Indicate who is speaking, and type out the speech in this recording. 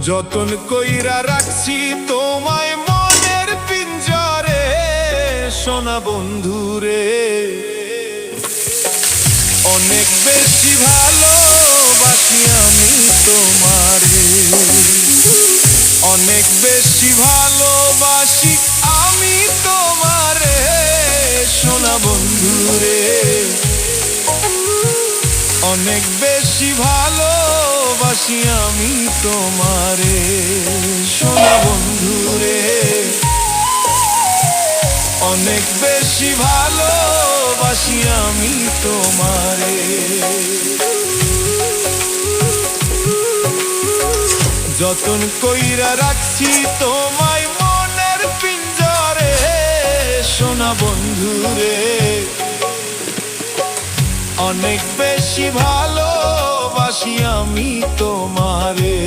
Speaker 1: যতন কইরা রাখছি তোমায় মনের পিঞ্জরে, সোনা বন্ধুরে। অনেক বেশি ভালোবাসি আমি তোমারে, অনেক বেশি ভালোবাসি আমি তোমারে, সোনা বন্ধুরে। অনেক বেশি ভালোবাসি আমি তোমারে, সোনা বন্ধুরে। অনেক বেশি ভালোবাসি আমি তোমারে। যতন কইরা রাখছি তোমায় মনের পিঞ্জরে, সোনা বন্ধুরে। অনেক বেশি ভালোবাসি আমি তোমারে।